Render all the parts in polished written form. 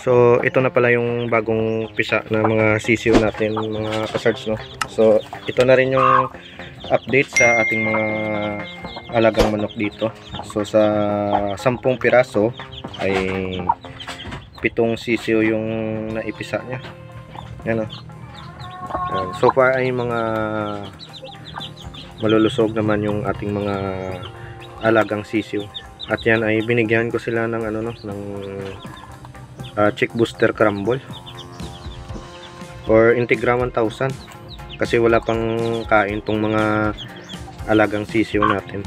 So ito na pala yung bagong pisa na mga sisiw natin mga kasards, no. So ito na rin yung update sa ating mga alagang manok dito. So sa 10 piraso ay 7 sisiw yung naipisa niya. Yan, oh. So far ay mga malulusog naman yung ating mga alagang sisiw. At yan ay binigyan ko sila ng ano, no, ng chick booster crumble or Integra 1000 kasi wala pang kain tong mga alagang sisiw natin.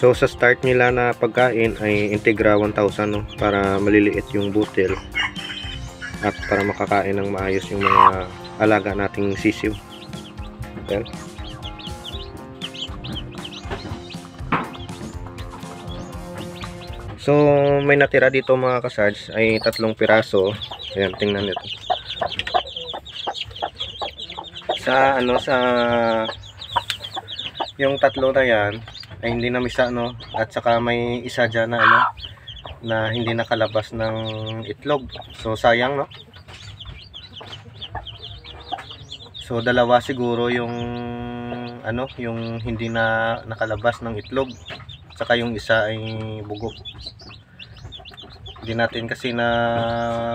So sa start nila na pagkain ay Integra 1000, no, para maliliit yung butil at para makakain ng maayos yung mga alaga nating sisiw. Yan. So may natira dito mga kasards ay 3 piraso. Ayan, tingnan nito. Sa ano, sa yung 3 na yan ay hindi na misa, no, at saka may isa dyan na ano na hindi nakalabas ng itlog. So sayang, no. So dalawa siguro yung ano, yung hindi na nakalabas ng itlog, saka yung isa ay bugok. Hindi natin kasi na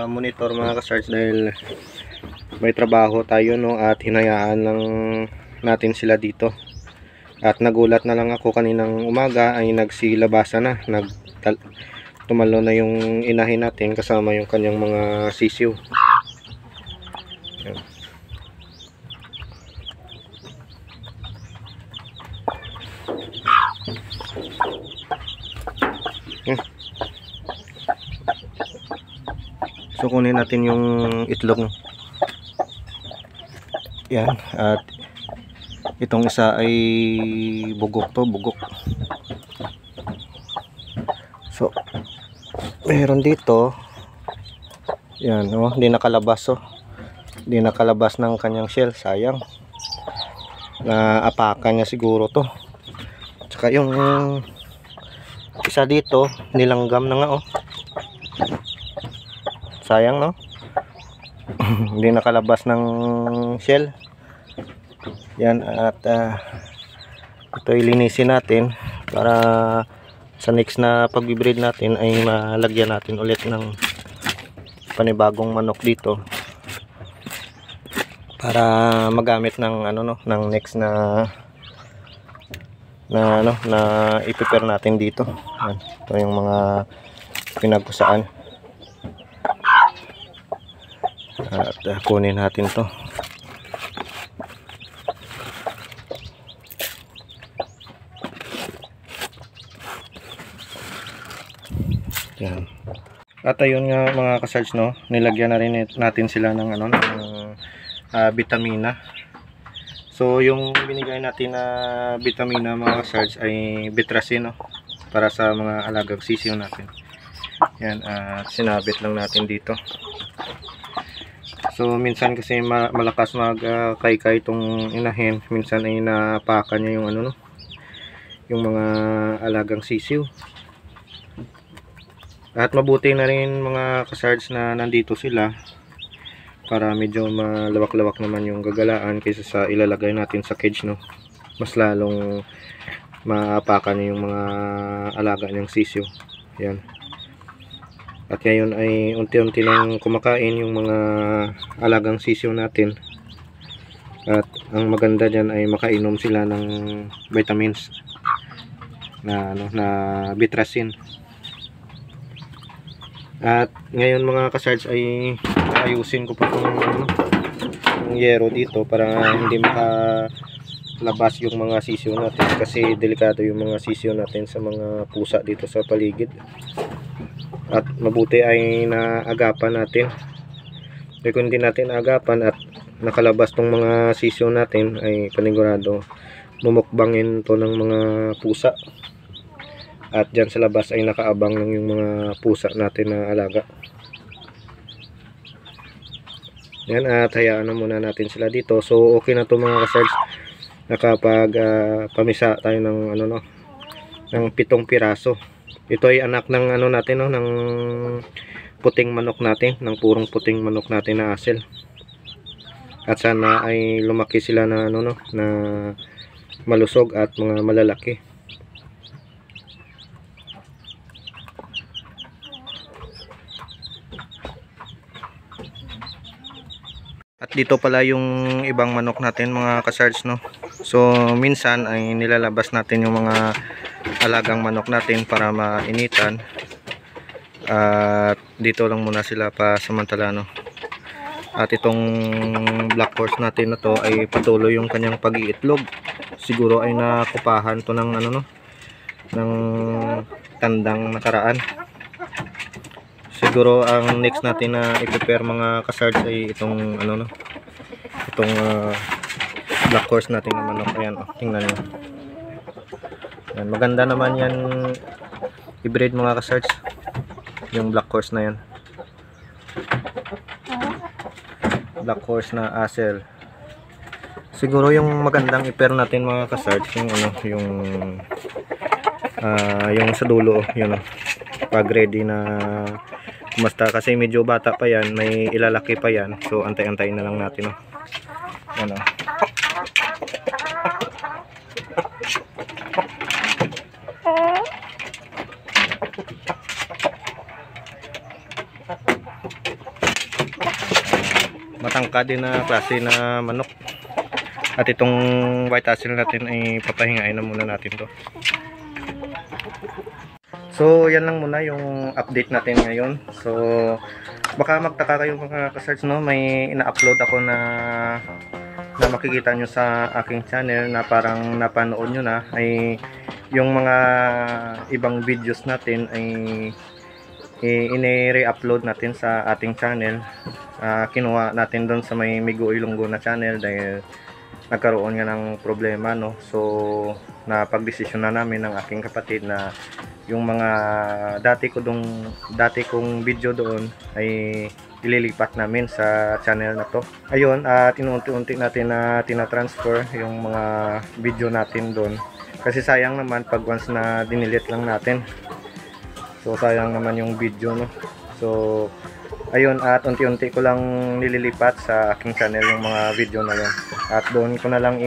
monitor mga kasards dahil may trabaho tayo, no, at hinayaan lang natin sila dito. At nagulat na lang ako kaninang umaga ay nagsilabasa na, tumalo na yung inahin natin kasama yung kanyang mga sisiw. Yan. So kunin natin yung itlog. Yan, at itong isa ay bugok to, bugok. So meron dito. Yan, oh, hindi nakalabas, oh. Hindi nakalabas ng kanyang shell, sayang. Naapakan niya siguro to. Tsaka yung isa dito, nilanggam na nga, oh. Sayang, no. Hindi nakalabas ng shell. Yan, at ito ilinisin natin para sa next na pagbibreed natin ay malagyan natin ulit ng panibagong manok dito para magamit ng ano, no, ng next na ano na i-prepare natin dito. Yan, ito yung mga pinagkusaan. At kunin natin to. Yan. At ayun nga mga kasards, no, nilagyan na rin natin sila ng ano, ng vitamina. So yung binigay natin na vitamina mga kasards ay Bitrasin, no, para sa mga alagang sisiw natin. Yan, at sinabit lang natin dito. So minsan kasi malakas magkaykay itong inahin, minsan ay napakan niya yung ano, no, yung mga alagang sisiw. At mabuti na rin mga kasards na nandito sila para medyo malawak-lawak naman yung gagalaan kaysa sa ilalagay natin sa cage, no. Mas lalong maapakan niya yung mga alaga niyang sisiw. Yan. At ngayon ay unti-unti nang kumakain yung mga alagang sisiw natin. At ang maganda dyan ay makainom sila ng vitamins na ano, na Bitrasin. At ngayon mga kasards ay ayusin ko pa itong ano, yung yero dito para hindi makalabas yung mga sisiw natin, kasi delikado yung mga sisiw natin sa mga pusa dito sa paligid. At mabuti ay naagapan natin. E kung hindi natin agapan at nakalabas tong mga sisiw natin ay panigurado mumukbangin to ng mga pusa. At dyan sa labas ay nakaabang lang yung mga pusa natin na alaga. Yan, at hayaan na muna natin sila dito. So okay na to mga kasards. Nakapag pamisa tayo ng ano, no, ng 7 piraso. Ito ay anak ng ano natin, no, ng puting manok natin, ng purong puting manok natin na asil. At sana ay lumaki sila na ano no, na malusog at mga malalaki. At dito pala yung ibang manok natin mga kasards no. So minsan ay nilalabas natin yung mga alagang manok natin para mainitan. At dito lang muna sila pa samantala no. At itong black horse natin na to ay patuloy yung kanyang pag-iitlog. Siguro ay nakupahan to ng ano no, ng tandang nakaraan. Siguro ang next natin na i-prepare mga kasards ay itong ano no, itong black horse natin na manok. Ayan, oh, tingnan niyo. Ayan, maganda naman yan i-breed mga kasards, yung black horse na yan, black horse na asil. Siguro yung magandang i-pair natin mga kasards yung ano, yung sa dulo, yun oh, pag ready na basta, kasi medyo bata pa yan, may ilalaki pa yan, so antay-antayin na lang natin oh. Ano, matangkad din na klase na manok. At itong white asil natin ay papahingain na muna natin to. So yan lang muna yung update natin ngayon. So baka magtaka kayo mga kasards no, may ina-upload ako na makikita nyo sa aking channel na parang napanood nyo na, ay yung mga ibang videos natin ay ini-re-upload natin sa ating channel. Kinuha natin doon sa may Migo Ilonggo na channel dahil nagkaroon nga ng problema no. So napagdesisyon na namin ng aking kapatid na yung mga dati kong video doon ay ililipat namin sa channel na to. Ayun, at inuunti-unti natin na tina-transfer yung mga video natin doon. Kasi sayang naman pag once na dinilit lang natin. So sayang naman yung video no. So ayun, at unti-unti ko lang nililipat sa aking channel yung mga video na yun. At doon ko na lang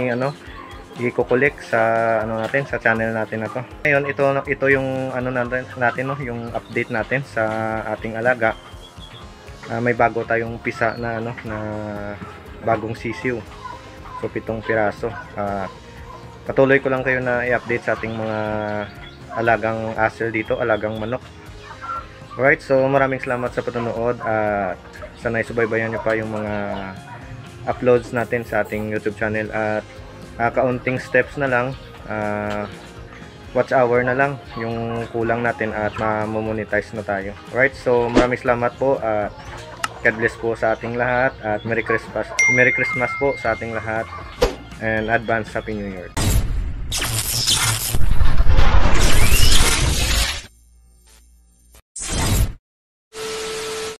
i-collect sa ano natin, sa channel natin na to. Ngayon, ito yung ano natin no, yung update natin sa ating alaga. May bago tayong pisa na ano, na bagong sisiw. So 7 piraso. Patuloy ko lang kayo na i-update sa ating mga alagang asil dito, alagang manok. Alright, so maraming salamat sa panonood at sana isubaybayan nyo pa yung mga uploads natin sa ating YouTube channel. At kaunting steps na lang, watch hour na lang yung kulang natin at ma-monetize na tayo. Alright, so maraming salamat po at God bless po sa ating lahat at Merry Christmas po sa ating lahat and advance Happy New Year.